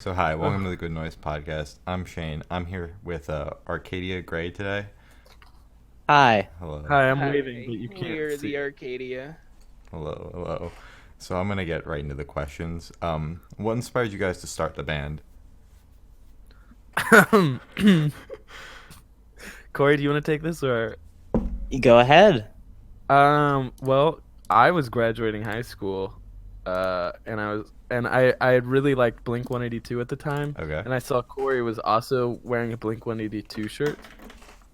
So hi, welcome to the Good Noise Podcast. I'm Shane. I'm here with Arcadia Grey today. Hi. Hello, Hi, I'm waving, but Hi, you can't we're see. the Arcadia. hello. So I'm gonna get right into the questions. What inspired you guys to start the band? Corey, do you want to take this or? You go ahead. Well, I was graduating high school, and I had really liked Blink 182 at the time, Okay. and I saw Corey was also wearing a Blink 182 shirt,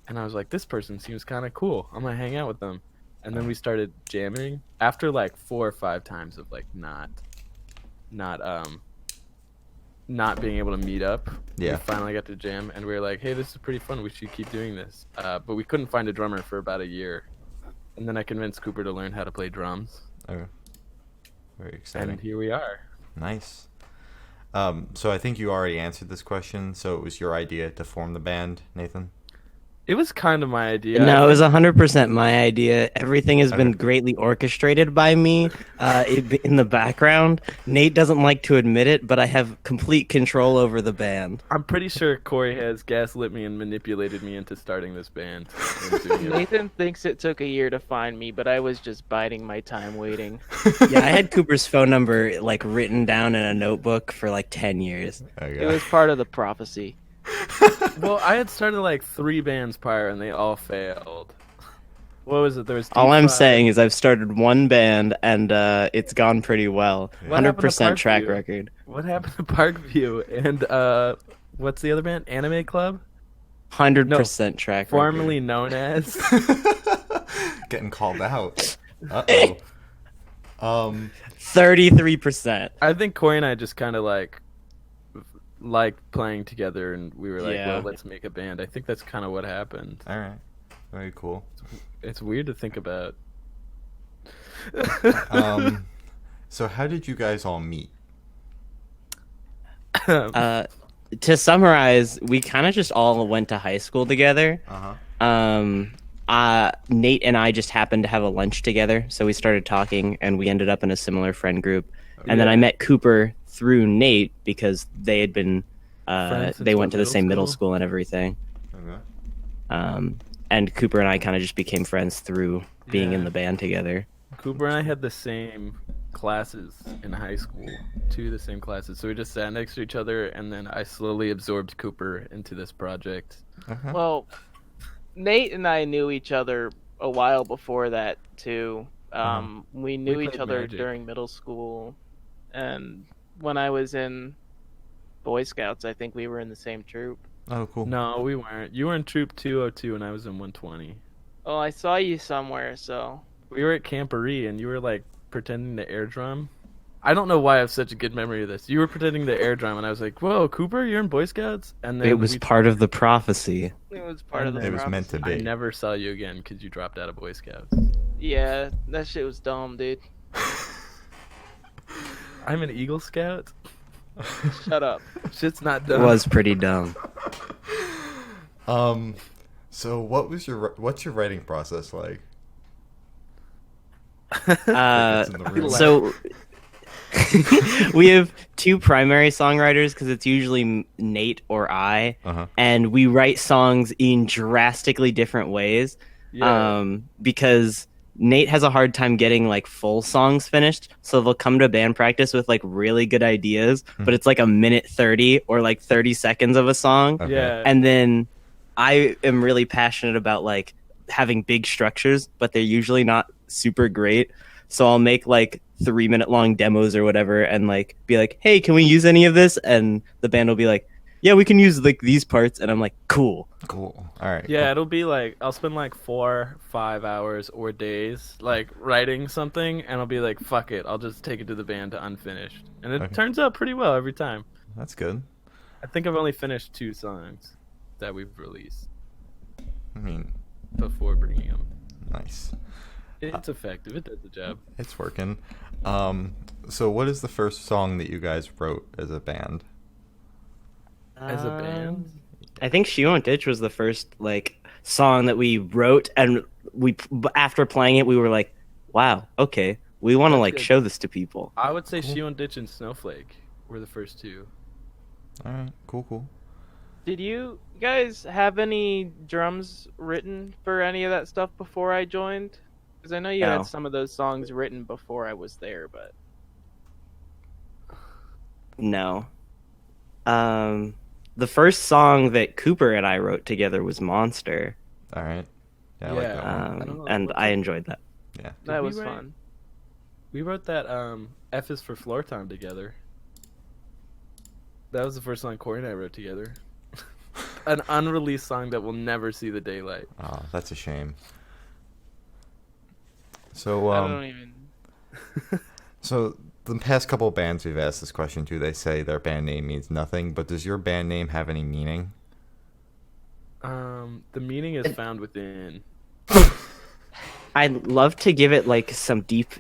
and I was like, this person seems kind of cool. I'm gonna hang out with them, and then we started jamming after like 4 or 5 times of like not not being able to meet up. Yeah. We finally got to jam, and we were like, hey, this is pretty fun. We should keep doing this. But we couldn't find a drummer for about a year. And then I convinced Cooper to learn how to play drums. Okay. Very exciting. And here we are. Nice. So I think you already answered this question. So it was your idea to form the band, Nathan? It was kind of my idea. No, it was 100% my idea. Everything has been Okay. greatly orchestrated by me in the background. Nate doesn't like to admit it, but I have complete control over the band. I'm pretty sure Corey has gaslit me and manipulated me into starting this band. and doing it. Nathan thinks it took a year to find me, but I was just biding my time waiting. Yeah, I had Cooper's phone number like written down in a notebook for like 10 years. Okay. It was part of the prophecy. Well, I had started like 3 bands prior, and they all failed. What was it? There was All I'm D5. saying is I've started one band and it's gone pretty well. What happened to 100% track Parkview? record. What happened to Parkview? And what's the other band? Anime Club? 100% track record. Formerly known as. Getting called out. Uh-oh. 33%. I think Corey and I just kind of like playing together, and we were like, Yeah. well, let's make a band. I think that's kind of what happened. All right. Very cool. It's weird to think about. So how did you guys all meet? To summarize, we kind of just all went to high school together. Nate and I just happened to have a lunch together, so we started talking, and we ended up in a similar friend group. And then I met Cooper through Nate because they had been, Friends they since went to the middle same middle school? school and everything. Okay. And Cooper and I kind of just became friends through being in Yeah. the band together. Cooper and I had the same classes in high school, 2 of the same classes. So we just sat next to each other, and then I slowly absorbed Cooper into this project. Okay. Well, Nate and I knew each other a while before that too. We knew We each played other Magic. during middle school, and when I was in Boy Scouts, I think we were in the same troop. Oh, cool. No, we weren't. You were in Troop 202, and I was in 120. Oh, I saw you somewhere, so We were at Camporee, and you were like pretending to air drum. I don't know why I have such a good memory of this. You were pretending to air drum, and I was like, "Whoa, Cooper, you're in Boy Scouts!" And then It was we- part of the prophecy. it was part of the It was meant to prophecy. be. I never saw you again because you dropped out of Boy Scouts. Yeah, that shit was dumb, dude. I'm an Eagle Scout. Shut up. Shit's not It done. was pretty dumb. So what's your writing process like? Uh, It's in the real so we have 2 primary songwriters because it's usually Nate or I, Uh-huh. and we write songs in drastically different ways. Yeah. Because Nate has a hard time getting like full songs finished, so they'll come to band practice with like really good ideas, but it's like a minute 30 or like 30 seconds of a song. Okay. Yeah. And then I am really passionate about like having big structures, but they're usually not super great. So I'll make like 3-minute long demos or whatever and like be like, hey, can we use any of this? And the band will be like, yeah, we can use like these parts. And I'm like, cool. Cool. All right. Yeah, it'll be like I'll spend like 4-5 hours or days like writing something, and I'll be like, "Fuck it, I'll just take it to the band to unfinished," and it Okay. turns out pretty well every time. That's good. I think I've only finished 2 songs that we've released I mean, before bringing them. nice. It's effective. It does the job. It's working. So what is the first song that you guys wrote as a band? As a band, I think She Won't Ditch was the first like song that we wrote, and after playing it, we were like, wow, okay, we want to That's like good. show this to people. I would say She Won't Ditch and Snowflake were the first 2. All right. Cool. Did you guys have any drums written for any of that stuff before I joined? Because I know you No. had some of those songs written before I was there, but No. The first song that Cooper and I wrote together was Monster, All right. Yeah, I like that one. I don't know, and what's I it- enjoyed that. Yeah. that we was write- fun. We wrote that F is for Floor Time together. That was the first song Corey and I wrote together. An unreleased song that will never see the daylight. Oh, that's a shame. So I don't even. So the past couple of bands we've asked this question to, they say their band name means nothing, but does your band name have any meaning? The meaning is found within. I'd love to give it like some deep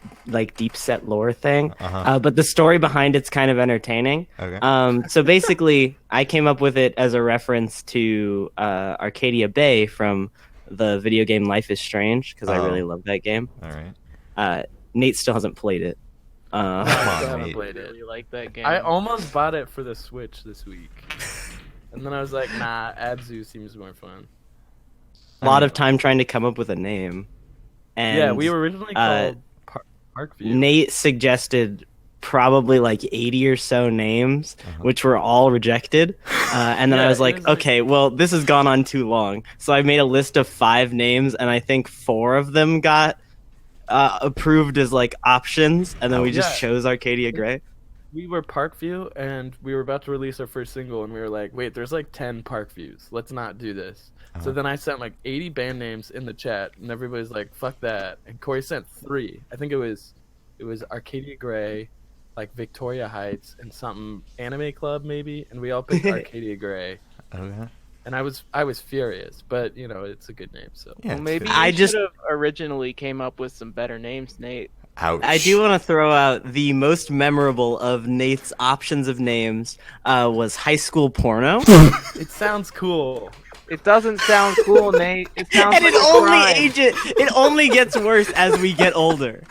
set lore thing, Uh-huh. but the story behind it's kind of entertaining. Okay. So basically, I came up with it as a reference to Arcadia Bay from the video game Life is Strange because I really Oh. love that game. All right. Nate still hasn't played it. I Come still on, haven't mate. played I it. really like that game. I almost bought it for the Switch this week. And then I was like, nah, Abzu seems more fun. A lot of time trying to come up with a name. And Yeah, we were originally called Parkview. Nate suggested probably like 80 or so names, which were all rejected. And then I Yeah, was it like, was like- okay, well, this has gone on too long. So I made a list of 5 names, and I think 4 of them got approved as like options, and then we just Yeah. chose Arcadia Grey. We were Parkview, and we were about to release our first single, and we were like, wait, there's like 10 Parkviews. Let's not do this. So then I sent like 80 band names in the chat, and everybody's like, fuck that. And Corey sent 3. I think it was Arcadia Grey, like Victoria Heights, and something Anime Club maybe, and we all picked Arcadia Grey. Okay. And I was furious, but you know, it's a good name, so. Yeah. Well, maybe I you just- should have originally came up with some better names, Nate. Ouch. I do want to throw out the most memorable of Nate's options of names was High School Porno. It sounds cool. It doesn't sound cool, Nate. It sounds And like it a only crime. it only gets worse as we get older.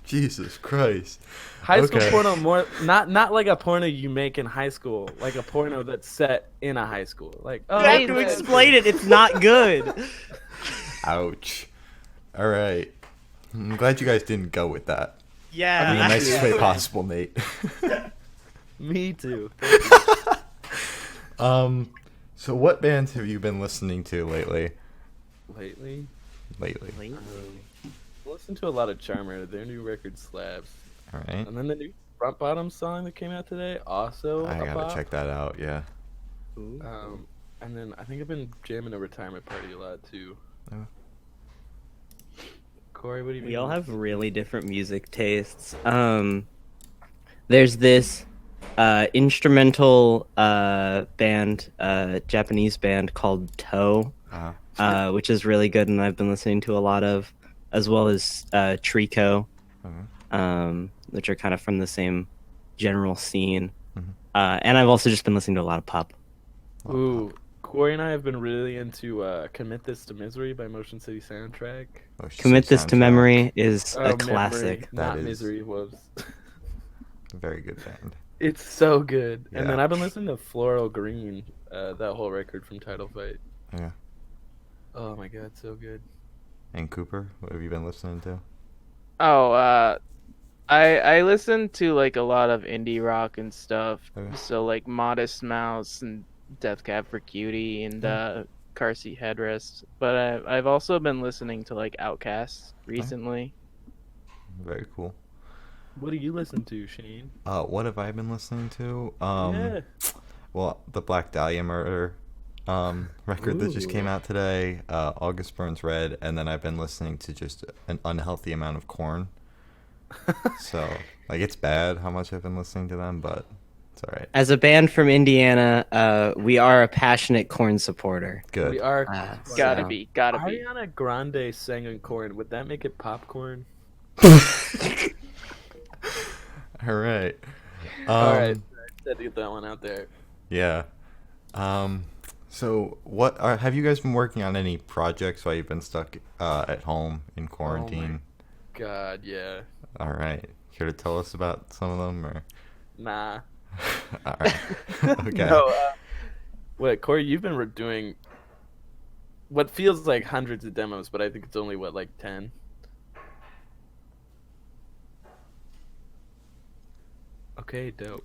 Jesus Christ. High school Okay. porno, more not like a porno you make in high school, like a porno that's set in a high school. Like, oh, You have to explain it. It's not good. Ouch. All right. I'm glad you guys didn't go with that. Yeah. In the nicest way possible, Nate. Me too. So what bands have you been listening to lately? Lately, listen to a lot of Charmer. Their new record slaps. All right. And then the new Front Bottom song that came out today, also I a gotta bop. check that out. Yeah. And then I think I've been jamming a retirement party a lot too. Oh. Corey, what do you? We all have really different music tastes. There's this instrumental band, Japanese band called Toe, which is really good, and I've been listening to a lot of, as well as Trico, which are kind of from the same general scene. And I've also just been listening to a lot of pop. Ooh, Corey and I have been really into "Commit This to Misery" by Motion City Soundtrack. Commit This to Memory is Oh, a Memory, classic. not That is- Misery was. Very good band. It's so good. And Yeah. then I've been listening to Floral Green, that whole record from Title Fight. Yeah. Oh my god, so good. And Cooper, what have you been listening to? Oh, I listen to like a lot of indie rock and stuff. Okay. So like Modest Mouse and Death Cab for Cutie and Car Seat Headrest. But I've also been listening to like Outkast recently. Very cool. What do you listen to, Shane? What have I been listening to? Yeah. Well, the Black Dahlia Murder record that just came out today, August Burns Red, and then I've been listening to just an unhealthy amount of Korn. So, like, it's bad how much I've been listening to them, but it's all right. As a band from Indiana, we are a passionate Korn supporter. Good. We are. Gotta So- be. Ariana Grande sang in Korn. Would that make it popcorn? All right. All right. Had to get that one out there. Yeah. So, have you guys been working on any projects while you've been stuck at home in quarantine? God, yeah. All right. Care to tell us about some of them, or? Nah. All right. Okay. No, what, Corey? You've been doing what feels like hundreds of demos, but I think it's only what, like 10. Okay, dope.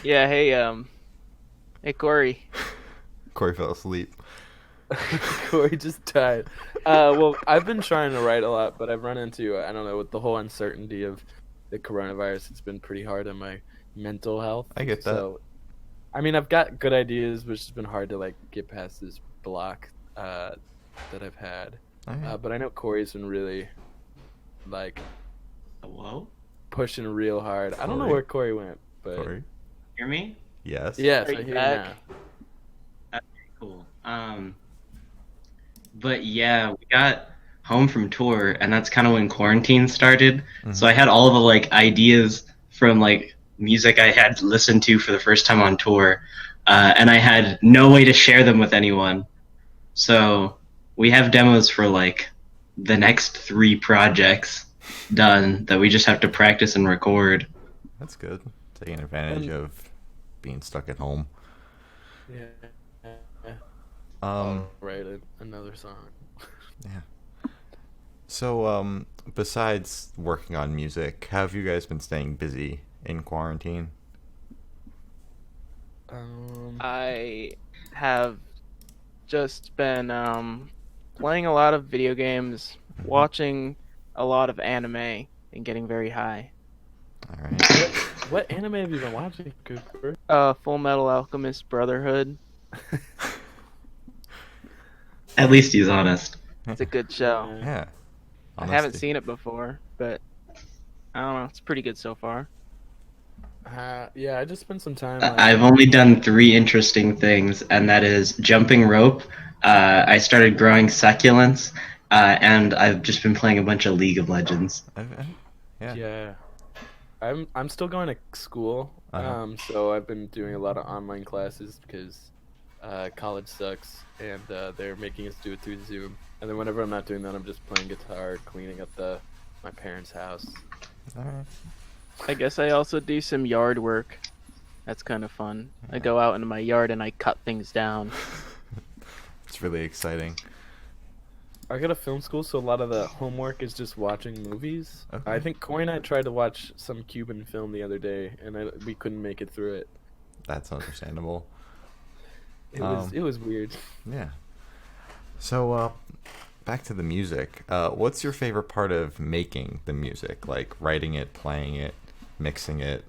Yeah, hey Corey. Corey fell asleep. Corey just died. Well, I've been trying to write a lot, but I've run into, I don't know, with the whole uncertainty of the coronavirus, it's been pretty hard on my mental health. I get that. So, I mean, I've got good ideas, but it's just been hard to like get past this block that I've had. All right. But I know Corey's been really like Hello? pushing real hard. I don't know Corey? where Corey went, but Corey? Hear me? Yes. yes, Are I you hear you back? now. Cool. But yeah, we got home from tour, and that's kind of when quarantine started. So I had all of the like ideas from like music I had listened to for the first time on tour, and I had no way to share them with anyone. So we have demos for like the next 3 projects done that we just have to practice and record. That's good. Taking advantage of being stuck at home. Yeah. Um, Write another song. yeah. So, besides working on music, how have you guys been staying busy in quarantine? I have just been playing a lot of video games, watching a lot of anime, and getting very high. All right. What anime have you been watching, Cooper? Full Metal Alchemist Brotherhood. At least he's honest. It's a good show. Yeah. I haven't Honesty. seen it before, but I don't know. It's pretty good so far. Yeah, I just spent some time. I've only done 3 interesting things, and that is jumping rope. I started growing succulents, and I've just been playing a bunch of League of Legends. Yeah. Yeah. I'm still going to school, so I've been doing a lot of online classes because college sucks, and they're making us do it through Zoom. And then whenever I'm not doing that, I'm just playing guitar, cleaning up my parents' house. All right. I guess I also do some yard work. That's kind of fun. I go out into my yard and I cut things down. It's really exciting. I go to film school, so a lot of the homework is just watching movies. Okay. I think Corey and I tried to watch some Cuban film the other day, and we couldn't make it through it. That's understandable. It was weird. Yeah. So, back to the music. What's your favorite part of making the music? Like writing it, playing it, mixing it?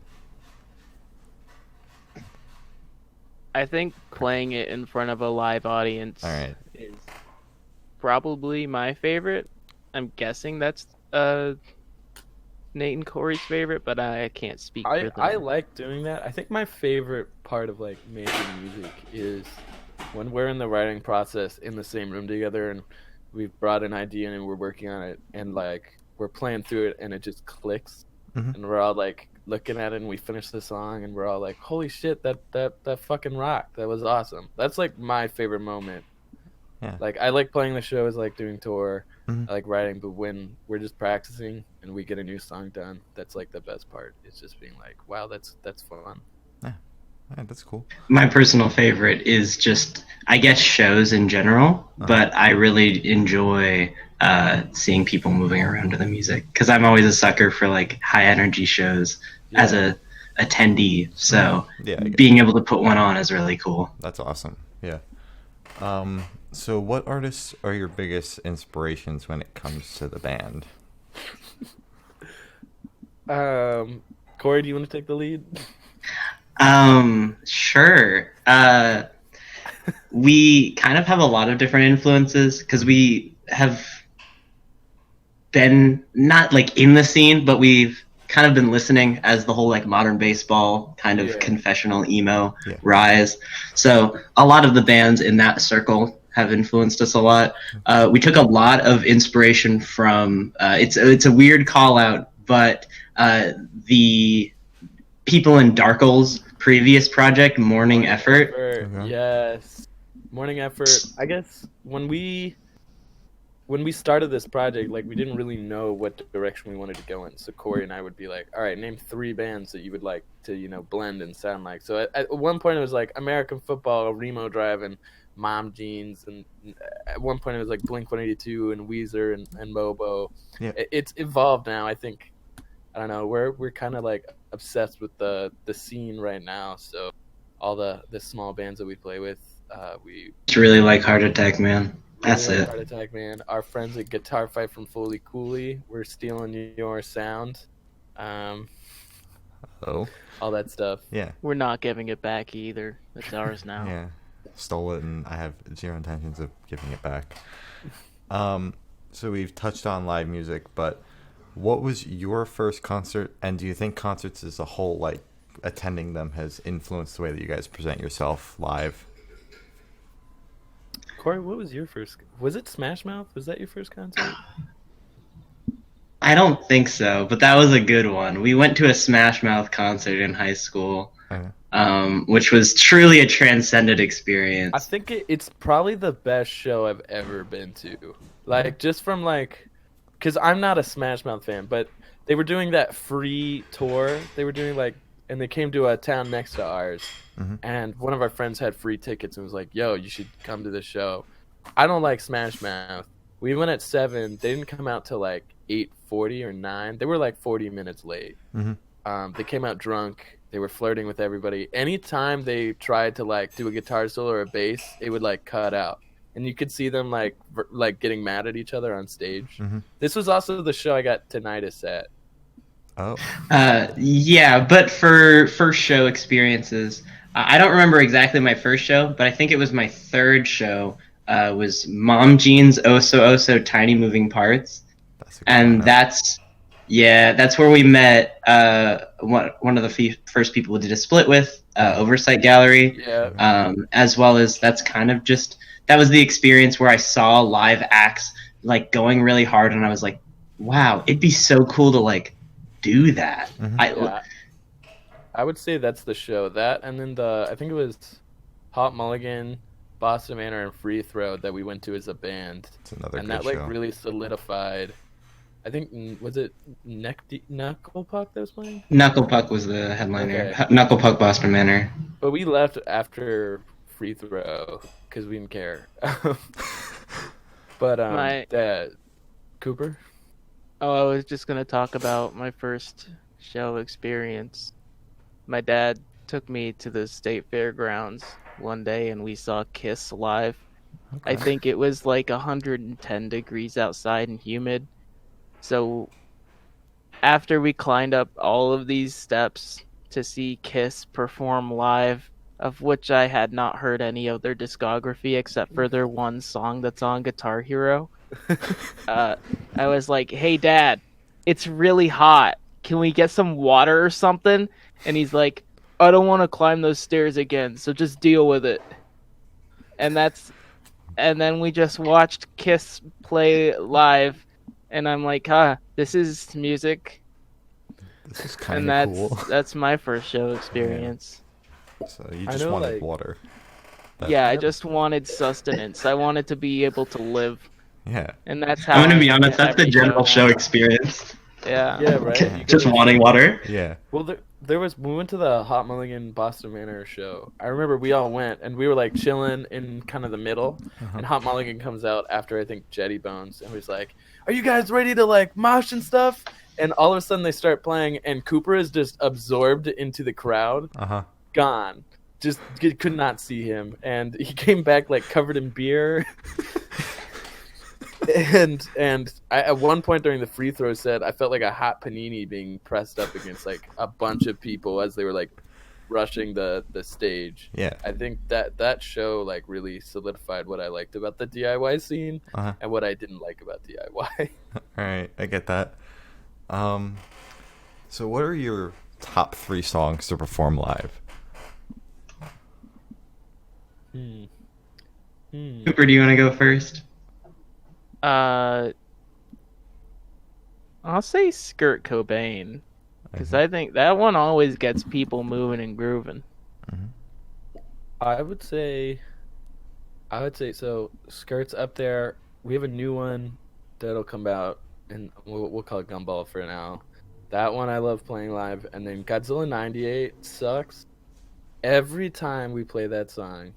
I think playing it in front of a live audience All right. is probably my favorite. I'm guessing that's Nate and Corey's favorite, but I can't speak for them. I like doing that. I think my favorite part of like making music is when we're in the writing process in the same room together and we've brought an idea and we're working on it and like we're playing through it and it just clicks and we're all like looking at it and we finish the song and we're all like, holy shit, that fucking rocked. That was awesome. That's like my favorite moment. Yeah. Like I like playing the shows, I like doing tour, Mhm. I like writing, but when we're just practicing and we get a new song done, that's like the best part. It's just being like, wow, that's fun. Yeah, that's cool. My personal favorite is just, I guess, shows in general, but I really enjoy seeing people moving around to the music because I'm always a sucker for like high energy shows as a attendee. So Yeah, I get being able to put one on is really cool. That's awesome. Yeah. So what artists are your biggest inspirations when it comes to the band? Corey, do you want to take the lead? Sure. We kind of have a lot of different influences because we have been not like in the scene, but we've kind of been listening as the whole like modern baseball kind of confessional emo rise. So a lot of the bands in that circle have influenced us a lot. We took a lot of inspiration from it's a weird call out, but the people in Darkle's previous project, Morning Effort. Okay. Yes. Morning Effort. I guess when we when we started this project, like we didn't really know what direction we wanted to go in. So Corey and I would be like, all right, name 3 bands that you would like to, blend and sound like. So at one point it was like American Football, Remo Drive, and Mom Jeans, and at one point it was like Blink-182 and Weezer and Mobo. Yeah. It's evolved now. I think, I don't know, we're kind of like obsessed with the scene right now. So all the small bands that we play with, we Just really like Heart Attack, man. That's really like it. Heart Attack, man. Our friends at Guitar Fight from Foley Cooley, we're stealing your sound. Oh, All that stuff. yeah. We're not giving it back either. It's ours now. Yeah. Stole it, and I have zero intentions of giving it back. So we've touched on live music, but what was your first concert, and do you think concerts as a whole, like attending them, has influenced the way that you guys present yourself live? Corey, what was your first? Was it Smash Mouth? Was that your first concert? I don't think so, but that was a good one. We went to a Smash Mouth concert in high school, which was truly a transcendent experience. I think it's probably the best show I've ever been to. Like, just from like, because I'm not a Smash Mouth fan, but they were doing that free tour. They were doing like, and they came to a town next to ours. And one of our friends had free tickets and was like, yo, you should come to this show. I don't like Smash Mouth. We went at 7. They didn't come out till like 8:40 or 9. They were like 40 minutes late. They came out drunk. They were flirting with everybody. Anytime they tried to like do a guitar solo or a bass, it would like cut out. And you could see them like getting mad at each other on stage. This was also the show I got tinnitus at. Oh. Yeah, but for first show experiences, I don't remember exactly my first show, but I think it was my third show. Was Mom Jeans Oh So Tiny Moving Parts, and that's where we met one of the first people we did a split with, Oversight Gallery. As well as that was the experience where I saw live acts like going really hard, and I was like, wow, it'd be so cool to like do that. I would say that's the show. That, and then I think it was Hot Mulligan, Boston Manor, and Free Throw that we went to as a band. It's another and good that like show. really solidified. I think, was it Knuckle Puck that was playing? Knuckle Puck was the headliner. Okay. Knuckle Puck, Boston Manor. But we left after Free Throw because we didn't care. But Cooper. Oh, I was just gonna talk about my first show experience. My dad took me to the state fairgrounds one day, and we saw Kiss live. I think it was like 110 degrees outside and humid. So after we climbed up all of these steps to see Kiss perform live, of which I had not heard any of their discography except for their one song that's on Guitar Hero, I was like, hey Dad, it's really hot. Can we get some water or something? And he's like, I don't want to climb those stairs again, so just deal with it. And then we just watched Kiss play live, and I'm like, this is music. This is kind of cool. That's my first show experience. So you just wanted like, water. I just wanted sustenance. I wanted to be able to live. Yeah. And that's how I'm gonna be honest, that's the general show experience. Yeah, right. Just wanting water. Yeah. Well, we went to the Hot Mulligan Boston Manor show. I remember we all went, and we were like chilling in kind of the middle, and Hot Mulligan comes out after I think Jetty Bones, and was like, "Are you guys ready to like mosh and stuff?" And all of a sudden they start playing, and Cooper is just absorbed into the crowd, gone. Just could not see him, and he came back like covered in beer. And I, at one point during the free throw set, I felt like a hot panini being pressed up against like a bunch of people as they were like rushing the stage. Yeah. I think that show like really solidified what I liked about the DIY scene and what I didn't like about DIY. All right, I get that. So what are your top 3 songs to perform live? Cooper, do you want to go first? I'll say Skirt Cobain, because I think that one always gets people moving and grooving. I would say so. Skirt's up there. We have a new one that'll come out, and we'll call it Gumball for now. That one I love playing live, and then Godzilla '98 sucks. Every time we play that song,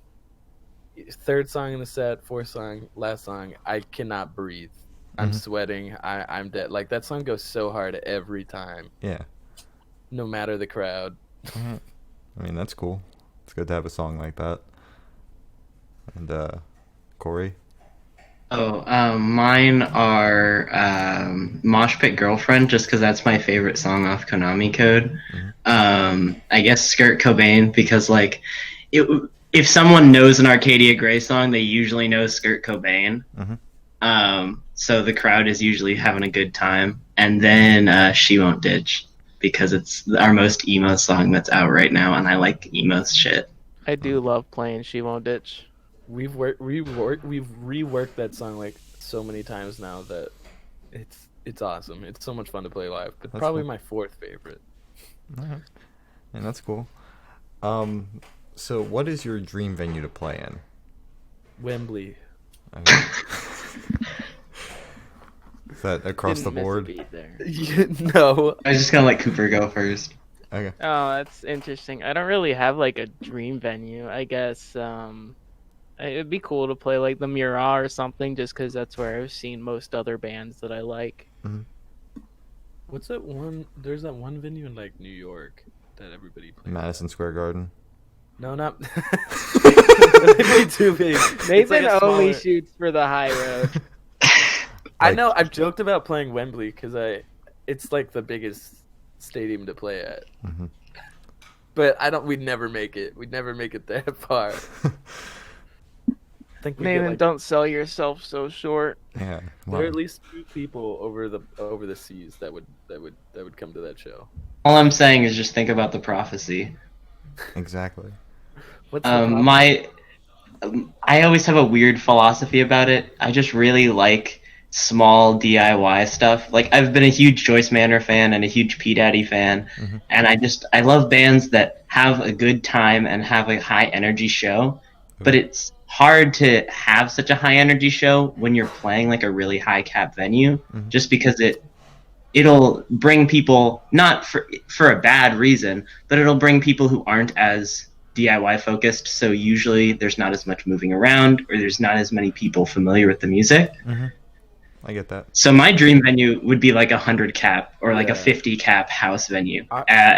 third song in the set, fourth song, last song, I cannot breathe. I'm sweating. I'm dead. Like, that song goes so hard every time. Yeah. No matter the crowd. I mean, that's cool. It's good to have a song like that. And Corey? Mine are Mosh Pit Girlfriend, just because that's my favorite song off Konami Code. I guess Skirt Cobain, because like, if someone knows an Arcadia Grey song, they usually know Skirt Cobain. So the crowd is usually having a good time. And then She Won't Ditch, because it's our most emo song that's out right now, and I like emo shit. I do love playing She Won't Ditch. We've reworked that song like so many times now that it's awesome. It's so much fun to play live. But That's probably cool. my fourth favorite. Alright. And that's cool. So what is your dream venue to play in? Wembley. Okay. Is that across Didn't the miss a board? beat there. No. I was just gonna let Cooper go first. Okay. Oh, that's interesting. I don't really have like a dream venue. I guess it'd be cool to play like the Mura or something, just because that's where I've seen most other bands that I like. What's that one? There's that one venue in like New York that everybody plays. Madison Square Garden. No, not. Way too big. Nathan like a only smaller- shoots for the high road. I know. I've joked about playing Wembley because it's like the biggest stadium to play at. But we'd never make it. We'd never make it that far. I think we Nathan, don't sell yourself so short. Yeah. There are at least 2 people over the seas that would come to that show. All I'm saying is just think about the prophecy. Exactly. What's the problem? I always have a weird philosophy about it. I just really like small DIY stuff. Like, I've been a huge Joyce Manor fan and a huge P Daddy fan, and I love bands that have a good time and have a high energy show. But it's hard to have such a high energy show when you're playing like a really high cap venue, just because it'll bring people, not for a bad reason, but it'll bring people who aren't as DIY focused. So usually there's not as much moving around, or there's not as many people familiar with the music. I get that. So my dream venue would be like 100 cap or like a 50 cap house venue,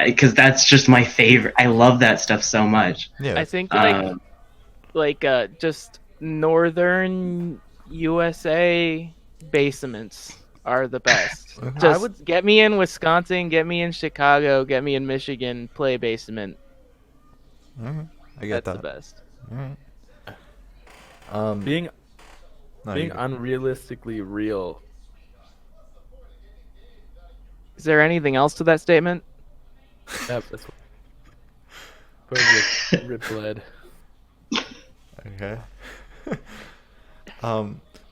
because that's just my favorite. I love that stuff so much. Yeah. I think just northern USA basements are the best. Just get me in Wisconsin, get me in Chicago, get me in Michigan, play basement. I get That's that. the best. being No, being you- unrealistically real. Is there anything else to that statement? Yep, that's what. Rip blood. Okay.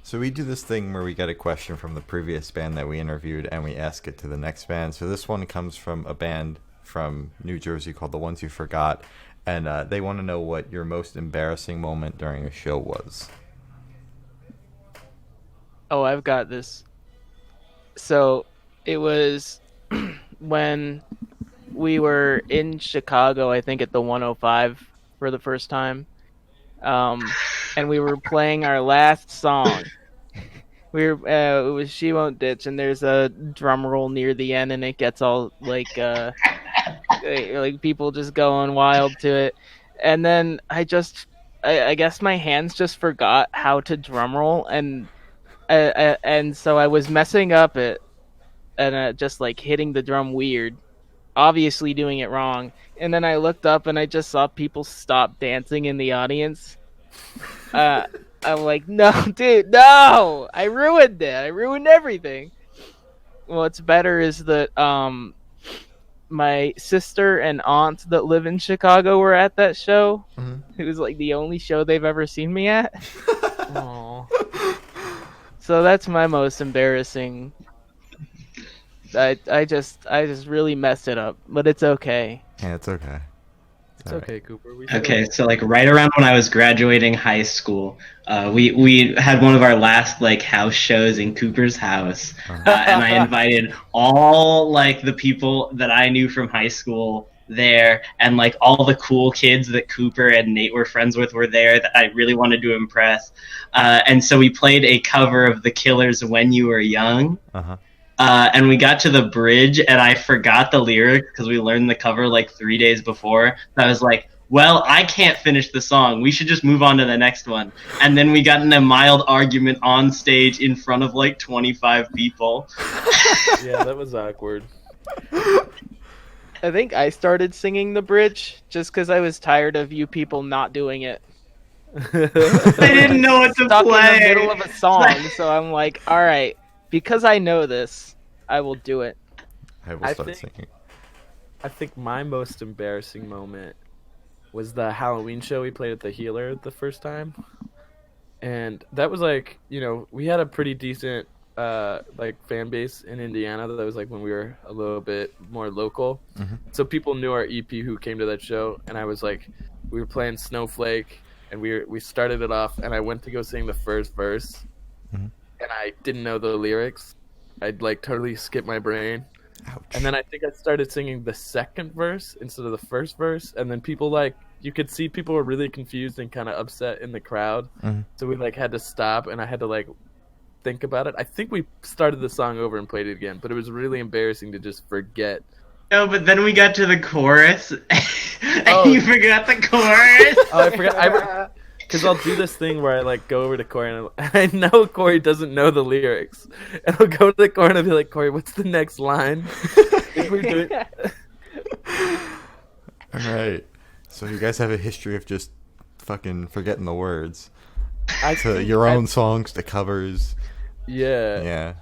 So we do this thing where we get a question from the previous band that we interviewed and we ask it to the next band. So this one comes from a band from New Jersey called The Ones You Forgot, and they want to know what your most embarrassing moment during a show was. Oh, I've got this. So it was when we were in Chicago, I think at the 105 for the first time. And we were playing our last song. It was She Won't Ditch, and there's a drum roll near the end, and it gets all like people just going wild to it. And then I guess my hands just forgot how to drum roll, and so I was messing up it, and just like hitting the drum weird, obviously doing it wrong. And then I looked up and I just saw people stop dancing in the audience. I'm like, no, dude, no! I ruined it. I ruined everything. What's better is that my sister and aunt that live in Chicago were at that show. It was like the only show they've ever seen me at. Aww. So that's my most embarrassing. I just really messed it up, but it's okay. Yeah, it's okay. It's All right. okay, Cooper. Okay, so like right around when I was graduating high school, we had one of our last like house shows in Cooper's house, and I invited all like the people that I knew from high school there, and like all the cool kids that Cooper and Nate were friends with were there that I really wanted to impress, and so we played a cover of The Killers' "When You Were Young." Uh-huh. And we got to the bridge, and I forgot the lyrics because we learned the cover like 3 days before. I was like, well, I can't finish the song. We should just move on to the next one. And then we got in a mild argument on stage in front of like 25 people. Yeah, that was awkward. I think I started singing the bridge just because I was tired of you people not doing it. I didn't know what to Stuck play. in the middle of a song, so I'm like, all right, because I know this, I will do it. I will I start think- singing. I think my most embarrassing moment was the Halloween show we played at the Healer the first time. And that was like, you know, we had a pretty decent like fan base in Indiana. That was like when we were a little bit more local. Mhm. So people knew our EP who came to that show, and I was like, we were playing Snowflake, and we started it off, and I went to go sing the first verse, Mhm. and I didn't know the lyrics. I'd like totally skipped my brain. Ouch. And then I think I started singing the second verse instead of the first verse, and then people like you could see people were really confused and kind of upset in the crowd. Mhm. So we like had to stop, and I had to like think about it. I think we started the song over and played it again, but it was really embarrassing to just forget. No, but then we got to the chorus, and Oh. you forgot the chorus. Oh, I forgot. Because I'll do this thing where I like go over to Corey, and I know Corey doesn't know the lyrics, and I'll go to the Corey and I'll be like, Corey, what's the next line? If we're doing- All right. So you guys have a history of just fucking forgetting the words I to think your I- own songs, to covers. Yeah. Yeah.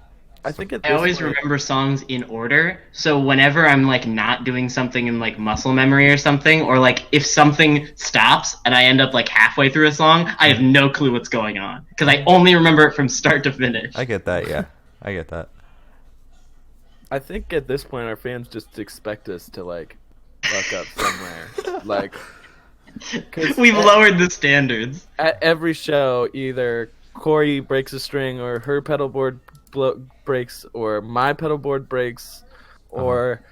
I think at I this always point- remember songs in order, so whenever I'm like not doing something in like muscle memory or something, or like if something stops and I end up like halfway through a song, I have no clue what's going on because I only remember it from start to finish. I get that. Yeah. I get that. I think at this point our fans just expect us to like fuck up somewhere. Like 'cause We've at- lowered the standards. at every show, either Corey breaks a string, or her pedal board breaks, or my pedal board breaks, or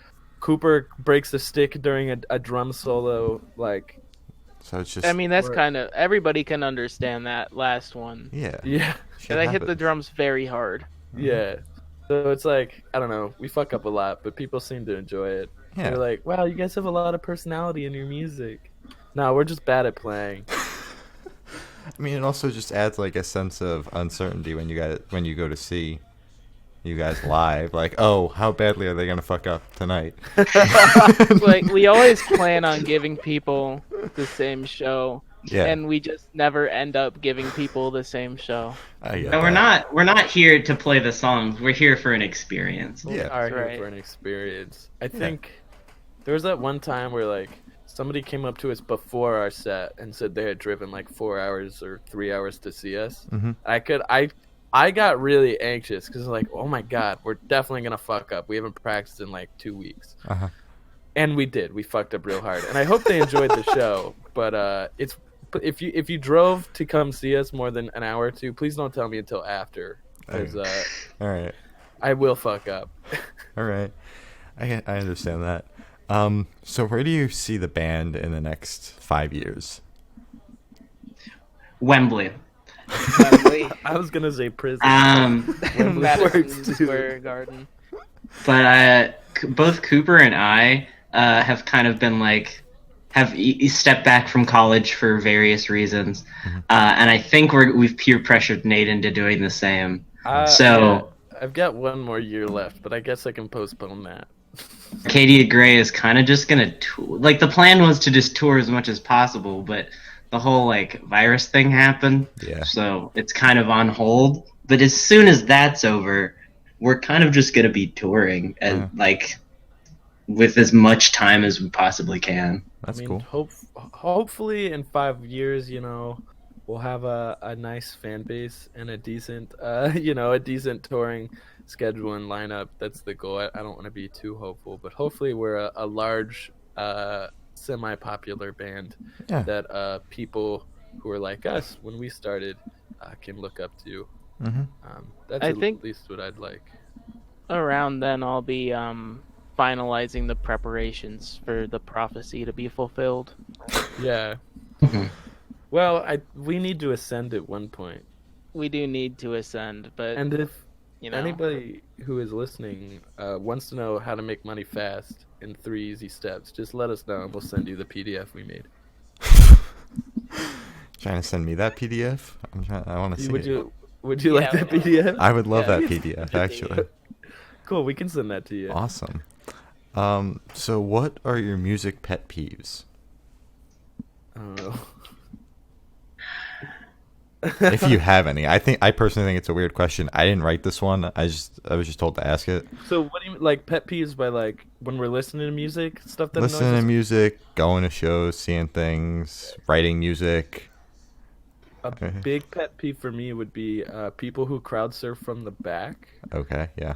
Cooper breaks a stick during a drum solo. Like, So it's just. I mean, that's Or- kind of everybody can understand that last one. Yeah. yeah, Shit And I hit the happens. drums very hard. yeah. So it's like, I don't know, we fuck up a lot, but people seem to enjoy it. Yeah. They're like, wow, you guys have a lot of personality in your music. No, we're just bad at playing. I mean, it also just adds like a sense of uncertainty when you go to see you guys live. Like, oh, how badly are they gonna fuck up tonight? Like, we always plan on giving people the same show, Yeah. and we just never end up giving people the same show. I get No, that. we're not here to play the songs. We're here for an experience. We Yeah. are here Right. for an experience. I think there was that one time where like somebody came up to us before our set and said they had driven like 4 hours or 3 hours to see us. Mhm. I got really anxious because like, oh my god, we're definitely gonna fuck up. We haven't practiced in like 2 weeks, Uh-huh. and we did. We fucked up real hard, and I hope they enjoyed the show. But it's if you drove to come see us more than an hour or two, please don't tell me until after, because All right. I will fuck up. All right. I understand that. So where do you see the band in the next 5 years? Wembley. I was gonna say prison. Wembley Madison works too. Square Garden. But both Cooper and I have kind of been like stepped back from college for various reasons, and I think we've peer pressured Nate into doing the same. So- yeah, I've got one more year left, but I guess I can postpone that. Arcadia Grey is kind of just gonna tour. Like the plan was to just tour as much as possible, but the whole like virus thing happened, Yeah. so it's kind of on hold. But as soon as that's over, we're kind of just gonna be touring and Yeah. like with as much time as we possibly can. That's I mean, cool. hopefully in 5 years, we'll have a nice fan base and a decent, a decent touring schedule and lineup. That's the goal. I don't want to be too hopeful, but hopefully we're a large semi-popular band Yeah. that people who are like us when we started can look up to. Mm-hmm. That's I at think- least what I'd like. Around then, I'll be finalizing the preparations for the prophecy to be fulfilled. Yeah. Mhm. Well, we need to ascend at one point. We do need to ascend, but And if you know, anybody who is listening wants to know how to make money fast in 3 easy steps, just let us know and we'll send you the PDF we made. Trying to send me that PDF? I want to see it. Would you like Yeah. that PDF? I would love Yeah. that PDF, actually. Cool, we can send that to you. Awesome. So what are your music pet peeves? I don't know. If you have any. I personally think it's a weird question. I didn't write this one. I was just told to ask it. So what do you like pet peeves by like when we're listening to music, stuff that Listening annoys to us? music, going to shows, seeing things, writing music. A big pet peeve for me would be people who crowd surf from the back. Okay, yeah.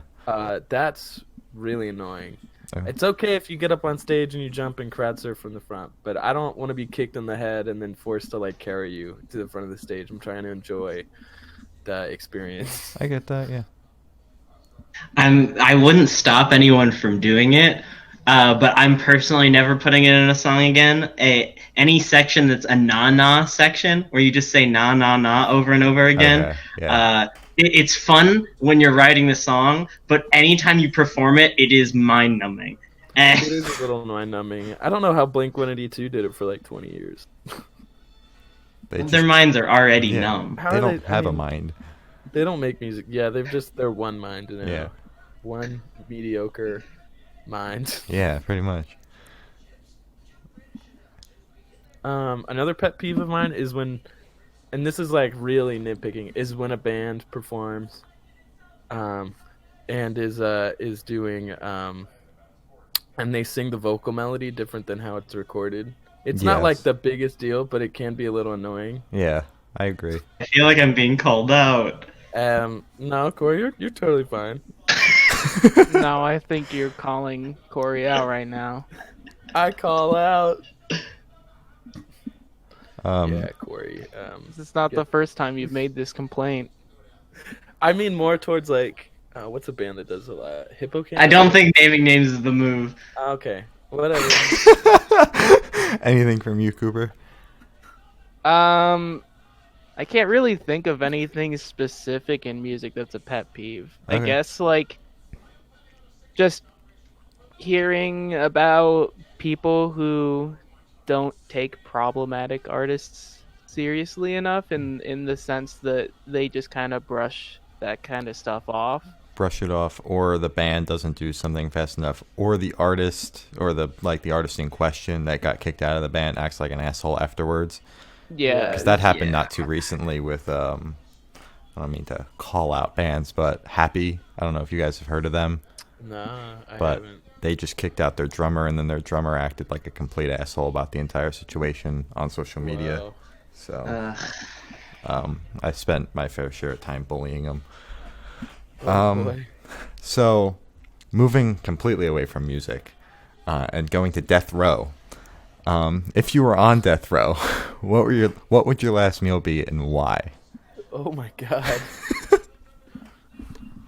That's really annoying. Okay. It's okay if you get up on stage and you jump and crowd surf from the front, but I don't want to be kicked in the head and then forced to like carry you to the front of the stage. I'm trying to enjoy the experience. I get that, yeah. I wouldn't stop anyone from doing it, but I'm personally never putting it in a song again. Any section that's a na-na section, where you just say na-na-na over and over again, Okay, yeah. it's fun when you're writing the song, but anytime you perform it, it is mind-numbing. It is a little mind-numbing. I don't know how Blink-182 did it for like 20 years. Their minds are already numb. How They are don't they- have I a mean- mind. They don't make music. Yeah, they're one mind now. Yeah. One mediocre mind. Yeah, pretty much. Another pet peeve of mine is when, and this is like really nitpicking, is when a band performs, and is doing and they sing the vocal melody different than how it's recorded. It's not like Yes. the biggest deal, but it can be a little annoying. Yeah, I agree. I feel like I'm being called out. No, Corey, you're totally fine. no, I think you're calling Corey out right now. I call out. Um, Yeah, Corey. This is not Yeah. the first time you've made this complaint. I mean more towards like, what's a band that does a lot? Hippocamp? I don't think naming names is the move. Okay, whatever. Anything from you, Cooper? I can't really think of anything specific in music that's a pet peeve. I Okay. guess like just hearing about people who don't take problematic artists seriously enough in the sense that they just kind of brush that kind of stuff off. Brush it off, or the band doesn't do something fast enough, or the artist, or the artist in question that got kicked out of the band acts like an asshole afterwards. Yeah, Because that happened Yeah. not too recently with I don't mean to call out bands, but Happy. I don't know if you guys have heard of them, Nah, I but haven't. they just kicked out their drummer, and then their drummer acted like a complete asshole about the entire situation on social media. Wow. So I spent my fair share of time bullying them. Oh, boy. So, moving completely away from music and going to death row. If you were on death row, what would your last meal be and why? Oh my god.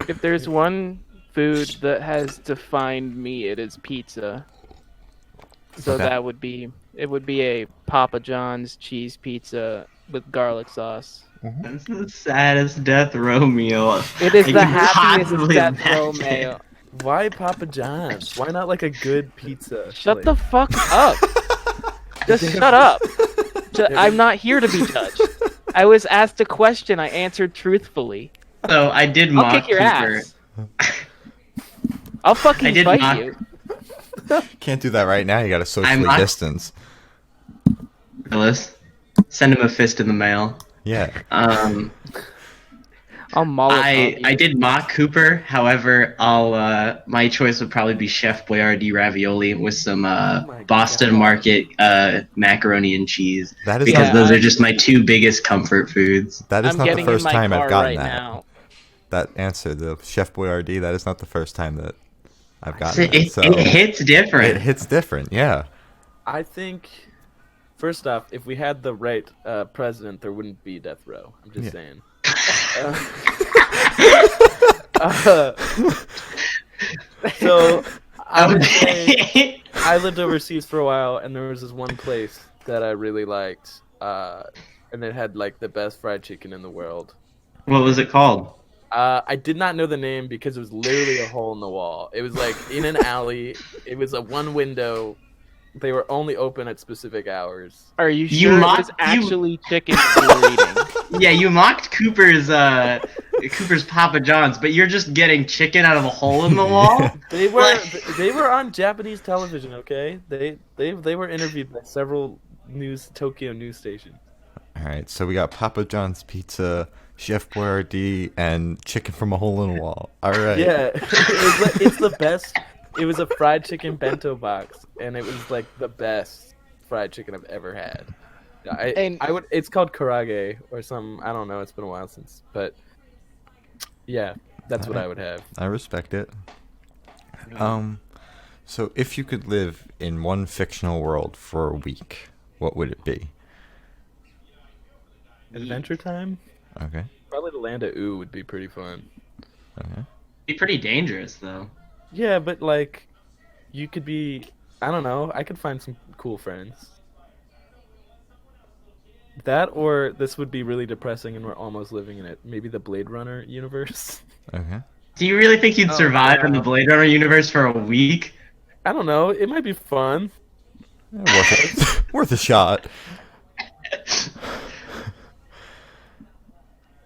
if there's one food that has defined me, it is pizza. So Okay. that would be a Papa John's cheese pizza with garlic sauce. That's the saddest death row meal. It is I the can happiest possibly death row imagine. meal. Why Papa John's? Why not like a good pizza? Shut Like, the fuck up. Just shut up. I'm not here to be judged. I was asked a question. I answered truthfully. So I did I'll mock kick your Cooper. ass. I'll fucking I did fight mock- you. Can't do that right now. You got to socially not- distance. Phyllis, send him a fist in the mail. Yeah. Um, I'll Molotov I you. did mock Cooper. However, my choice would probably be Chef Boyardee ravioli with some my Boston God. Market macaroni and cheese, That is because not, those are just my two biggest comfort foods. that is I'm not the getting first in my time car I've gotten right that. now. That answer, the Chef Boyardee, that is not the first time that I've So gotten it. it So hits different. it hits different, yeah. I think, first off, if we had the right president, there wouldn't be death row. I'm just saying. So I would say I lived overseas for a while, and there was this one place that I really liked, and it had like the best fried chicken in the world. What was it called? I did not know the name because it was literally a hole in the wall. It was like in an alley. It was a one window. They were only open at specific hours. Are you sure it was actually chicken you were eating? Yeah, you mocked Cooper's Papa John's, but you're just getting chicken out of a hole in the wall. They were on Japanese television. Okay, they were interviewed by several Tokyo news stations. All right, so we got Papa John's Pizza, Chef Boyardee, and chicken from a hole in a wall. All right. Yeah, it's the best. It was a fried chicken bento box, and it was like the best fried chicken I've ever had. I would. It's called karage or some. I don't know. It's been a while since, but yeah, that's what I would have. I respect it. So if you could live in one fictional world for a week, what would it be? Adventure Time. Okay. Probably the Land of Ooh would be pretty fun. Okay. Be pretty dangerous though. Yeah, but like, you could be. I don't know. I could find some cool friends. That or this would be really depressing, and we're almost living in it. Maybe the Blade Runner universe. Okay. Do you really think you'd survive in the Blade Runner universe for a week? I don't know. It might be fun. Yeah, worth a shot.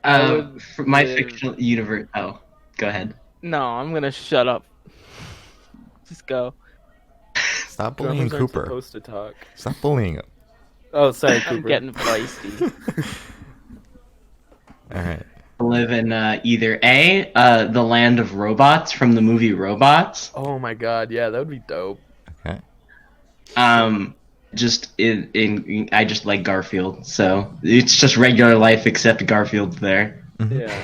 For my fictional universe. Oh, go ahead. No, I'm gonna shut up. Just go. Stop bullying Drummers aren't Cooper. supposed to talk. Stop bullying him. Oh, sorry, I'm Cooper. getting feisty. All right. Live in either the land of robots from the movie Robots. Oh my god, yeah, that would be dope. Okay. Just I just like Garfield, so it's just regular life except Garfield's there. Mm-hmm. Yeah.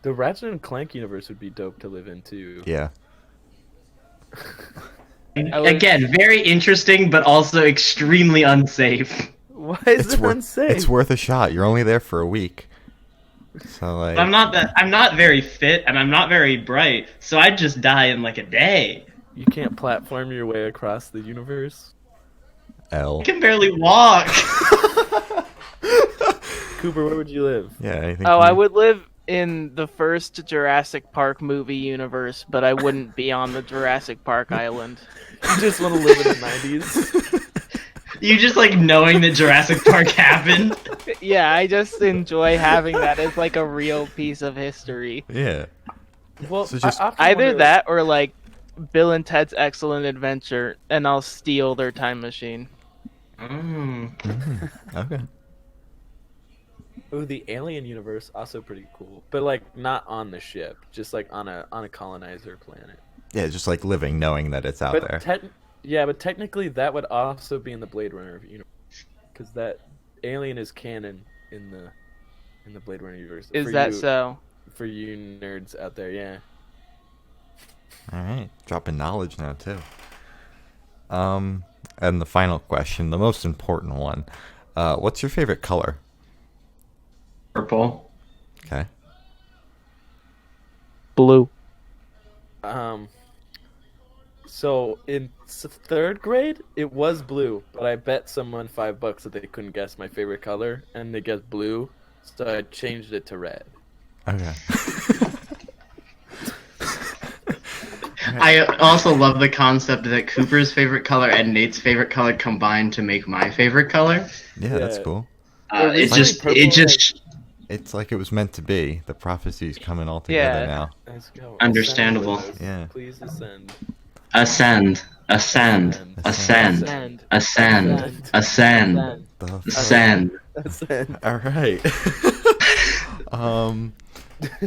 The Ratchet and Clank universe would be dope to live in too. Yeah. Again, very interesting, but also extremely unsafe. Why is it unsafe? It's worth a shot. You're only there for a week. So like. I'm not very fit, and I'm not very bright, so I'd just die in like a day. You can't platform your way across the universe. L. I can barely walk. Cooper, where would you live? Yeah. Anything? Oh, I would live in the first Jurassic Park movie universe, but I wouldn't be on the Jurassic Park island. You just want to live in the 90s? You just like knowing that Jurassic Park happened. Yeah, I just enjoy having that as like a real piece of history. Yeah. Well, So just- Either that or like Bill and Ted's Excellent Adventure, and I'll steal their time machine. Okay. Oh, the Alien universe also pretty cool, but like not on the ship, just like on a colonizer planet. Yeah, just like living, knowing that it's out But there. but technically that would also be in the Blade Runner universe, because that Alien is canon in the Blade Runner universe. Is that so? For you nerds out there, yeah. All right, dropping knowledge now too. And the final question, the most important one, what's your favorite color? Purple. Okay. Blue. So in third grade, it was blue, but I bet someone $5 that they couldn't guess my favorite color, and they guessed blue, so I changed it to red. Okay. I also love the concept that Cooper's favorite color and Nate's favorite color combined to make my favorite color. Yeah, that's Yeah. cool. It's It's like it was meant to be. The prophecy's coming all together Yeah. now. Let's go. Understandable. Ascend with us. Yeah. Please ascend. ascend, ascend, ascend, ascend, ascend, The ascend. Ascend. All right.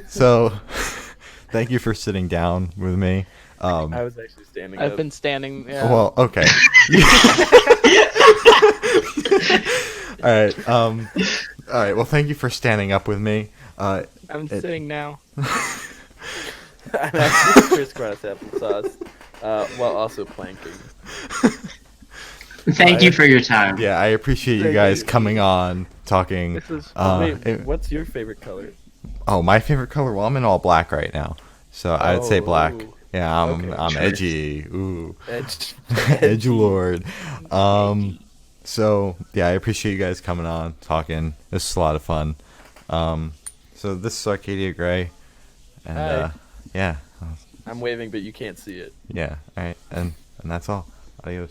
So, thank you for sitting down with me. I was actually standing I've up. been standing. Yeah. Well, okay. All right. All right. Well, thank you for standing up with me. I'm sitting now. I'm actually crisscross applesauce. while also planking. Thank you for your time. Yeah, I appreciate you Thank guys you. coming on, talking. This is Wait, what's your favorite color? Oh, my favorite color? Well, I'm in all black right now, so I'd say black. Oh, Yeah, I'm okay. Sure. edgy. Ooh, Edge. edgelord. So yeah, I appreciate you guys coming on, talking. This is a lot of fun. So this is Arcadia Grey, and Hi. yeah, I'm waving, but you can't see it. yeah. All right, and that's all. Adios.